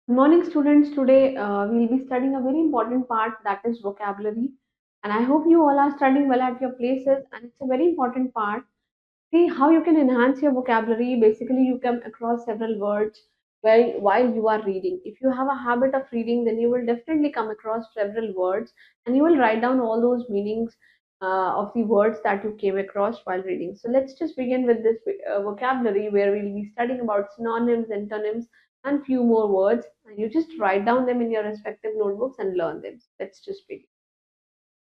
Good morning, students. Today we'll be studying a very important part, that is vocabulary. And I hope you all are studying well at your places. And it's a very important part. See how you can enhance your vocabulary. Basically, you come across several words while you are reading. If you have a habit of reading, then you will definitely come across several words and you will write down all those meanings of the words that you came across while reading. So let's just begin with this vocabulary where we'll be studying about synonyms, antonyms, and few more words. And you just write down them in your respective notebooks and learn them. Let's just begin.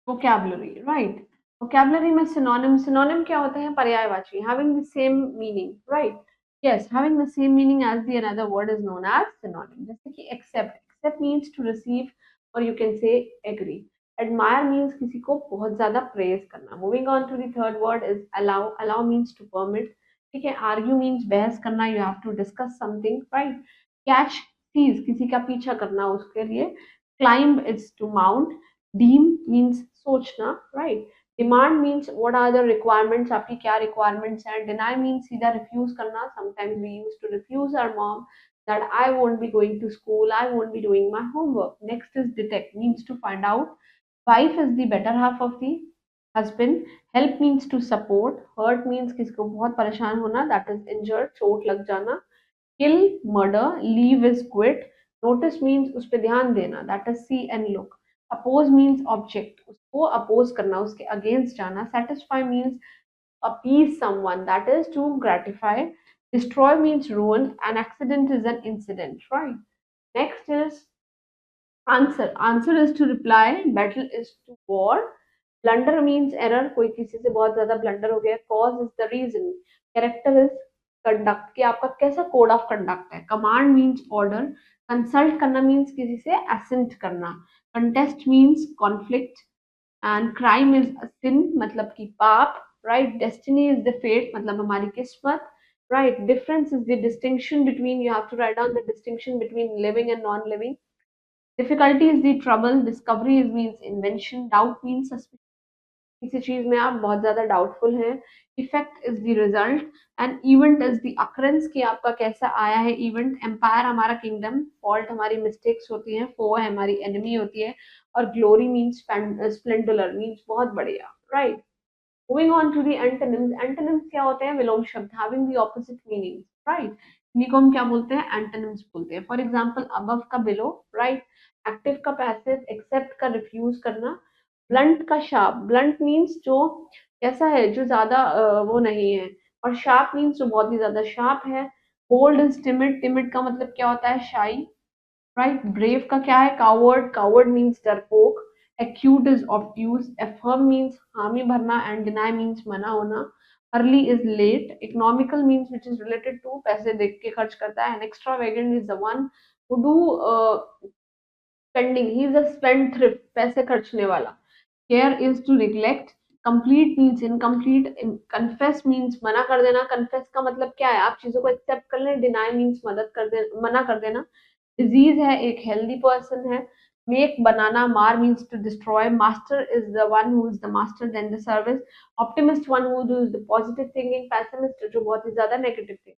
Vocabulary, right? Vocabulary में synonym क्या होता है? पर्यायवाची, having the same meaning, right? Yes, having the same meaning as the another word is known as synonym. जैसे कि accept means to receive or you can say agree. Admire means किसी को बहुत ज़्यादा praise करना. Moving on to the third word is allow means to permit. ठीक है, argue means बहस करना, you have to discuss something, right? Catch, seize किसी का पीछा करना उसके लिए. Climb is to mount. Deem means सोचना, right? Demand means what are the requirements, आपकी क्या requirements हैं. Deny means सीधा refuse करना. Sometimes we used to refuse our mom that I won't be going to school, I won't be doing my homework. Next is detect, means to find out. Wife is the better half of the husband. Help means to support. Hurt means किसी को बहुत परेशान होना, that is injured, चोट लग जाना. Kill, murder. Leave is quit. Notice means उस पे ध्यान देना, that is see and look. Oppose means object, उसको oppose करना, उसके against जाना. Satisfy means appease someone, that is to gratify. Destroy means ruin. An accident is an incident, right? Next is answer. Answer is to reply. Battle is to war. Blunder means error, कोई किसी से बहुत ज्यादा blunder हो गया. Cause is the reason. Character is conduct, कि आपका कैसा कोड ऑफ कंडक्ट है. Command means order. Consult करना means किसी से assent करना. Contest means conflict. And crime is a sin, मतलब कि पाप, right? Destiny is the fate, मतलब हमारी किस्मत, right? Difference is the distinction between, you have to write down the distinction between living and non-living. Difficulty is the trouble. Discovery is means invention. Doubt means suspicion, किसी चीज में आप बहुत ज्यादा doubtful हैं. Effect is the result. And event is the occurrence, कि आपका कैसा आया है इवेंट. एम्पायर हमारा किंगडम. फॉल्ट हमारी मिस्टेक्स होती हैं. फो हमारी एनिमी होती है. और ग्लोरी मीन्स स्प्लेंडुलर, मीन्स बहुत बढ़िया, right? Moving on to the antonyms. Antonyms क्या होते हैं? विलोम शब्द, having the opposite meaning, right? इन्हीं को हम क्या बोलते हैं? एंटोनिम्स बोलते हैं. फॉर एग्जांपल अबव का बिलो, राइट? एक्टिव का पैसिव. एक्सेप्ट का रिफ्यूज करना. ब्लंट का शार्प. ब्लंट मीन्स जो कैसा है, जो ज्यादा वो नहीं है. और शार्प मीन्स जो बहुत ही ज्यादा शार्प है. Bold is timid. टिमिड का मतलब क्या होता है? शाई, राइट? ब्रेव का क्या है? कावर्ड. कावर्ड मीन्स डरपोक. Acute is obtuse. Affirm means हामी भरना. एंड डिनाई मीन्स मना होना. Early is late. Economical means which is related to पैसे देख के खर्च करता है. And extravagant is the one who do spending, he is a spendthrift, पैसे खर्चने वाला. Care is to neglect. Complete means incomplete. Confess means मना कर देना. कन्फेस का मतलब क्या है? आप चीजों को एक्सेप्ट कर लें. डिनाई मीन्स मदद कर दे, मना कर देना. डिजीज है, एक हेल्दी पर्सन है. मेक बनाना. Mar means to destroy. Master is the one who is the master than the service. Optimist one who does the positive thinking. Pessimist जो बहुत ही ज्यादा negative thinking.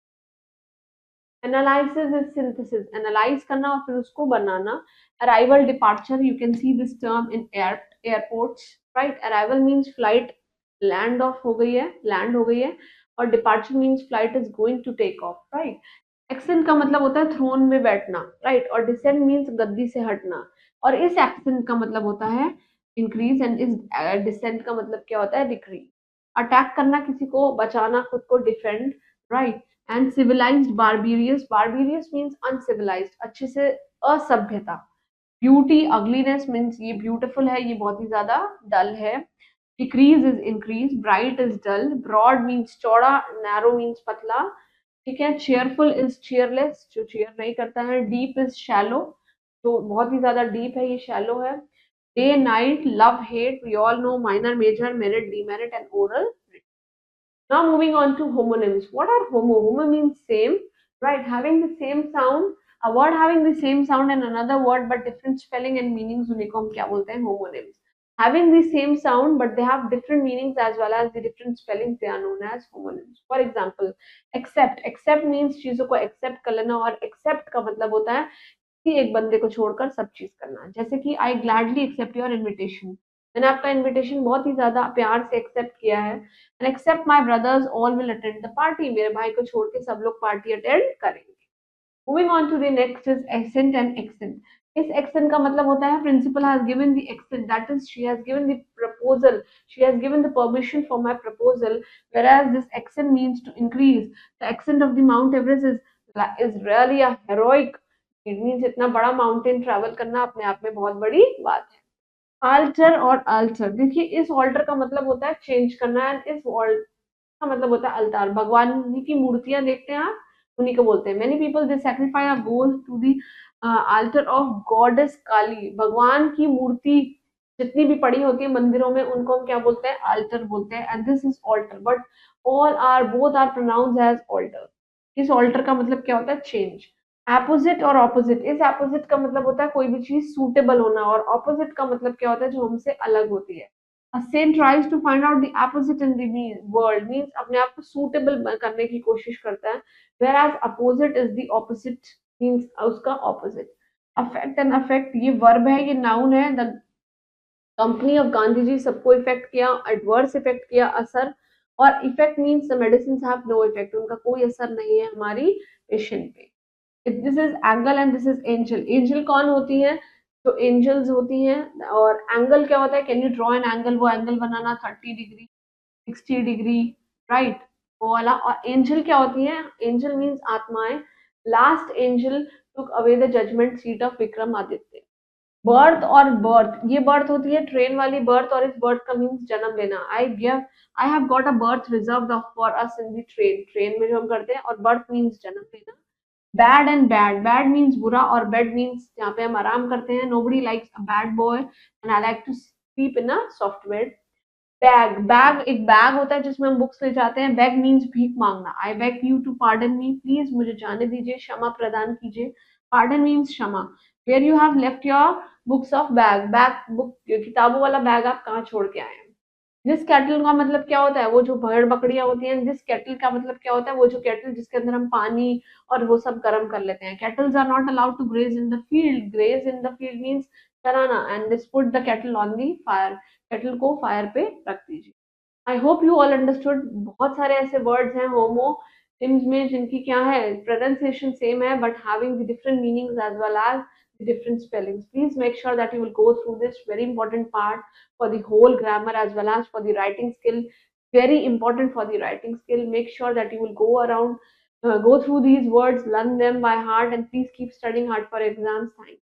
Analysis is synthesis, analyse करना और फिर उसको बनाना. Arrival, departure, you can see this term in airports, right? Arrival means flight land off हो गई है, लैंड हो गई है. और departure means flight is going to take off, right? Accent का मतलब होता है थ्रोन में बैठना, राइट? और डिसेंट मीन्स गद्दी से हटना. और इस एक्सेंट का मतलब होता है इंक्रीज. एंड इस डिसेंट का मतलब क्या होता है? डिक्रीज. अटैक करना, किसी को बचाना, खुद को defend, right? And civilised, barbarous. Barbarous means uncivilised, अच्छे से असभ्यता. ब्यूटी, अगलीनेस मीन्स ये ब्यूटीफुल है, ये बहुत ही ज्यादा डल है. Decrease is increase. Bright is dull. Broad means चौड़ा. नैरो मीन्स पतला, ठीक है. चेयरफुल इज चेयरलेस, जो चेयर नहीं करता है. डीप इज शैलो, जो बहुत ही ज्यादा डीप है, ये शैलो है. Day night, love hate, we all know. Minor major, merit demerit and oral. Now moving on to homonyms. What are homo? Homo means same, right? Having the same sound. A word having the same sound and another word but different spelling and meanings, उन्हीं को हम क्या बोलते हैं? Homonyms. Having the same sound but they have different meanings as well as the different spellings, they are known as homonyms. For example, accept. Accept means चीजों को accept कर लेना. और accept का मतलब होता है किसी एक बंदे को छोड़कर सब चीज करना। जैसे कि आई ग्लैडली एक्सेप्ट योर इनविटेशन, मैंने आपका इनविटेशन बहुत ही ज्यादा प्यार से एक्सेप्ट किया है। And except my brothers all will attend the party, मेरे भाई को छोड़ के सब लोग पार्टी अटेंड करेंगे। Moving on to the next is assent and accent. इस एक्सेंट का मतलब होता है principal has given the assent, that is she has given the proposal, she has given the permission for my proposal, whereas this accent means to increase. The accent of the Mount Everest is really a heroic. It means इतना बड़ा mountain travel करना अपने आप में बहुत बड़ी बात है। आल्टर और अल्टर, देखिए इस ऑल्टर का मतलब होता है चेंज करना, एंड इस का मतलब होता है अल्तार। भगवान जी की मूर्तियां देखते हैं आप, उन्हीं को बोलते हैं। Many people they sacrifice a goat to the altar of goddess Kali, भगवान की मूर्ति जितनी भी पड़ी होती है मंदिरों में उनको हम क्या बोलते हैं, अल्टर बोलते हैं। And this is altar, but all are both are pronounce as alter. इस ऑल्टर का मतलब क्या होता है, चेंज। एपोजिट और ऑपोजिट, इस एपोजिट का मतलब होता है कोई भी चीज सूटेबल होना, और ऑपोजिट का मतलब क्या होता है, जो हमसे अलग होती है। A saint tries to find out the opposite in the world, means अपने आप को suitable करने की कोशिश करता है, whereas opposite is the opposite, means उसका opposite। affect and affect, ये verb है, ये noun है। the company of Gandhi ji सबको इफेक्ट किया, adverse इफेक्ट किया, असर। और effect means the medicines have no effect, उनका कोई असर नहीं है हमारी पेशेंट पे। This is angle and this is angel. Angel कौन होती है, जो एंजल्स होती हैं। और एंगल क्या होता है, can you draw an angle, वो एंगल बनाना 30 डिग्री, 60 डिग्री, राइट, वो वाला। और एंजल क्या होती है, एंजल मीन्स आत्माएं। Last angel took away the judgement seat of Vikramaditya. Birth और बर्थ, ये बर्थ होती है ट्रेन वाली बर्थ, और इस बर्थ का मीन्स जन्म लेना। I have got a birth reserve for us in the train, train में जो हम करते हैं। और बर्थ मीन्स जन्म लेना। Bad and bad, bad means बुरा, और बेड मीन्स जहाँ पे हम आराम करते हैं। Nobody likes a bad boy and I like to sleep in a soft bed. Bag, bag एक बैग होता है जिसमें हम बुक्स ले जाते हैं। बैग मीन्स भीख मांगना। I beg you to pardon me, please मुझे जाने दीजिए, क्षमा प्रदान कीजिए। पार्डन मीन्स क्षमा। Where you have left your books of bag, bag book किताबों वाला बैग आप कहाँ छोड़ के आए हैं। जिस कैटल का मतलब क्या होता है, वो जो भेड़ बकरियां होती हैं। जिस कैटल का मतलब क्या होता है, वो जो कैटल जिसके अंदर हम पानी और वो सब गर्म कर लेते हैं। Cattles are not allowed to graze in the field, graze in the field means चराना। And this put the cattle on the fire, cattle को फायर पे रख दीजिए। I hope you all understood. बहुत सारे ऐसे वर्ड्स हैं होमो सिम्स में जिनकी क्या है, प्रोनाउंसिएशन सेम है, but having the different meanings as well as the different spellings. Please make sure that you will go through this very important part for the whole grammar as well as for the writing skill. Very important for the writing skill. Make sure that you will go around, go through these words, learn them by heart, and please keep studying hard for exams. Thank you.